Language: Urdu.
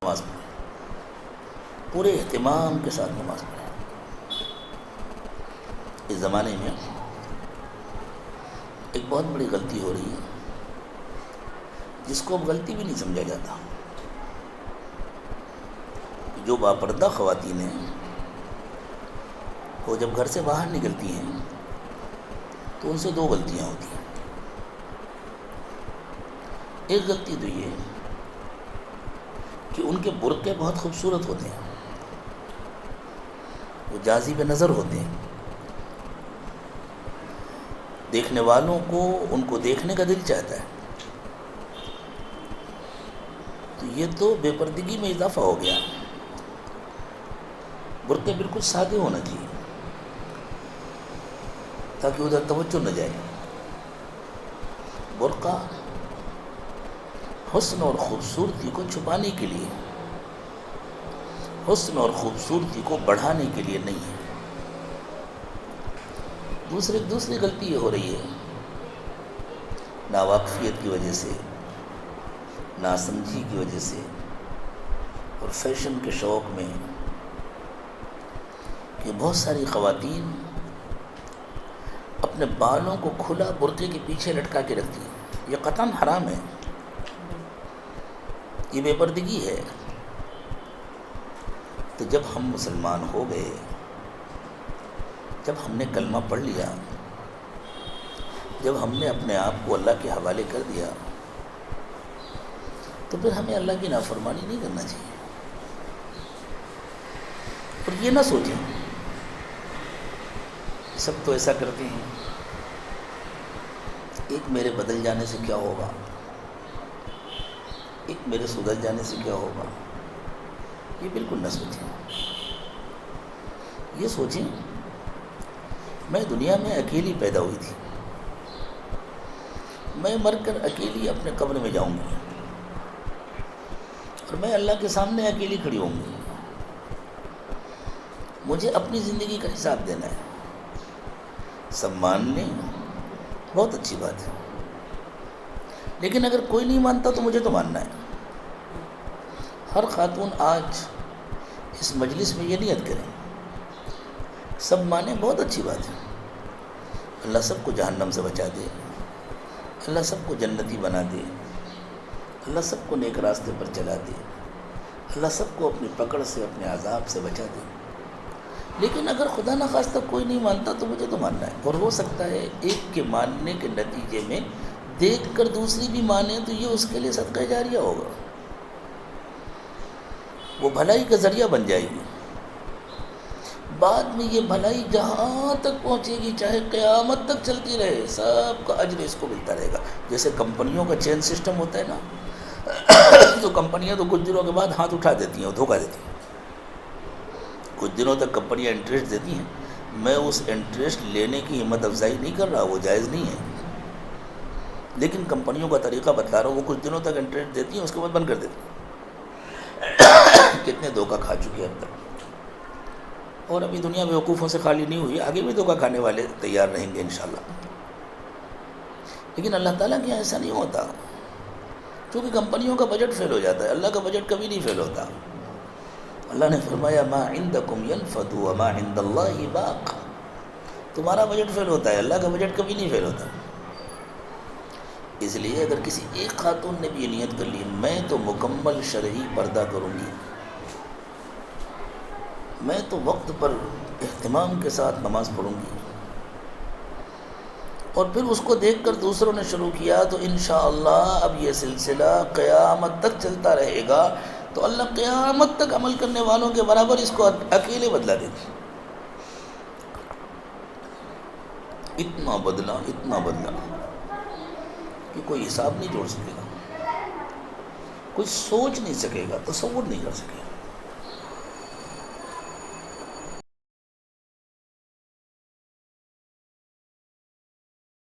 نماز پڑھیں، پورے اہتمام کے ساتھ نماز پڑھیں۔ اس زمانے میں ایک بہت بڑی غلطی ہو رہی ہے جس کو اب غلطی بھی نہیں سمجھا جاتا۔ جو باپردہ خواتین ہیں وہ جب گھر سے باہر نکلتی ہیں تو ان سے دو غلطیاں ہوتی ہیں۔ ایک غلطی تو یہ کہ ان کے برقعے بہت خوبصورت ہوتے ہیں، وہ جاذب نظر ہوتے ہیں، دیکھنے والوں کو ان کو دیکھنے کا دل چاہتا ہے۔ تو یہ تو بے پردگی میں اضافہ ہو گیا۔ برقعے بالکل سادے ہونا چاہیے تاکہ ادھر توجہ نہ جائے۔ برقع حسن اور خوبصورتی کو چھپانے کے لیے، حسن اور خوبصورتی کو بڑھانے کے لیے نہیں ہے۔ دوسری غلطی یہ ہو رہی ہے ناواقفیت کی وجہ سے، ناسمجھی کی وجہ سے اور فیشن کے شوق میں کہ بہت ساری خواتین اپنے بالوں کو کھلا برقعے کے پیچھے لٹکا کے رکھتی ہیں۔ یہ قطعاً حرام ہے، یہ بے پردگی ہے۔ تو جب ہم مسلمان ہو گئے، جب ہم نے کلمہ پڑھ لیا، جب ہم نے اپنے آپ کو اللہ کے حوالے کر دیا، تو پھر ہمیں اللہ کی نافرمانی نہیں کرنا چاہیے۔ اور یہ نہ سوچیں سب تو ایسا کرتے ہیں، ایک میرے بدل جانے سے کیا ہوگا، ایک میرے سدھر جانے سے کیا ہوگا۔ یہ بالکل نہ سوچیں۔ یہ سوچیں میں دنیا میں اکیلی پیدا ہوئی تھی، میں مر کر اکیلی اپنے قبر میں جاؤں گی اور میں اللہ کے سامنے اکیلی کھڑی ہوں گی۔ مجھے اپنی زندگی کا حساب دینا ہے۔ سب مان لیں بہت اچھی بات ہے، لیکن اگر کوئی نہیں مانتا تو مجھے تو ماننا ہے۔ ہر خاتون آج اس مجلس میں یہ نیت کریں، سب مانیں بہت اچھی بات ہے، اللہ سب کو جہنم سے بچا دے، اللہ سب کو جنتی بنا دے، اللہ سب کو نیک راستے پر چلا دے، اللہ سب کو اپنی پکڑ سے، اپنے عذاب سے بچا دے۔ لیکن اگر خدا نخواستہ کوئی نہیں مانتا تو مجھے تو ماننا ہے۔ اور ہو سکتا ہے ایک کے ماننے کے نتیجے میں دیکھ کر دوسری بھی مانے تو یہ اس کے لیے صدقہ جاریہ ہوگا، وہ بھلائی کا ذریعہ بن جائے گی۔ بعد میں یہ بھلائی جہاں تک پہنچے گی، چاہے قیامت تک چلتی رہے، سب کا اجر اس کو ملتا رہے گا۔ جیسے کمپنیوں کا چین سسٹم ہوتا ہے نا، تو کمپنیاں تو کچھ دنوں کے بعد ہاتھ اٹھا دیتی ہیں اور دھوکہ دیتی ہیں۔ کچھ دنوں تک کمپنیاں انٹرسٹ دیتی ہیں، میں اس انٹرسٹ لینے کی ہمت افزائی نہیں کر رہا، وہ جائز نہیں ہے، لیکن کمپنیوں کا طریقہ بتلا رہا ہوں۔ وہ کچھ دنوں تک انٹرسٹ دیتی ہیں، اس کے بعد بند کر دیتی ہیں۔ کتنے دھوکہ کھا چکے اب تک، اور ابھی دنیا بیوقوفوں سے خالی نہیں ہوئی، آگے بھی دھوکہ کھانے والے تیار رہیں گے انشاءاللہ۔ لیکن اللہ تعالیٰ کے یہاں ایسا نہیں ہوتا، کیونکہ کمپنیوں کا بجٹ فیل ہو جاتا ہے، اللہ کا بجٹ کبھی نہیں فیل ہوتا۔ اللہ نے فرمایا ما عندکم ینفد وما عند اللہ باق، تمہارا بجٹ فیل ہوتا ہے، اللہ کا بجٹ کبھی نہیں فیل ہوتا۔ اس لیے اگر کسی ایک خاتون نے بھی یہ نیت کر لی میں تو مکمل شرعی پردہ کروں گی، میں تو وقت پر اہتمام کے ساتھ نماز پڑھوں گی، اور پھر اس کو دیکھ کر دوسروں نے شروع کیا تو انشاءاللہ اب یہ سلسلہ قیامت تک چلتا رہے گا، تو اللہ قیامت تک عمل کرنے والوں کے برابر اس کو اکیلے بدلا دے گا۔ اتنا بدلا کہ کوئی حساب نہیں جوڑ سکے گا، کوئی سوچ نہیں سکے گا، تصور نہیں کر سکے گا۔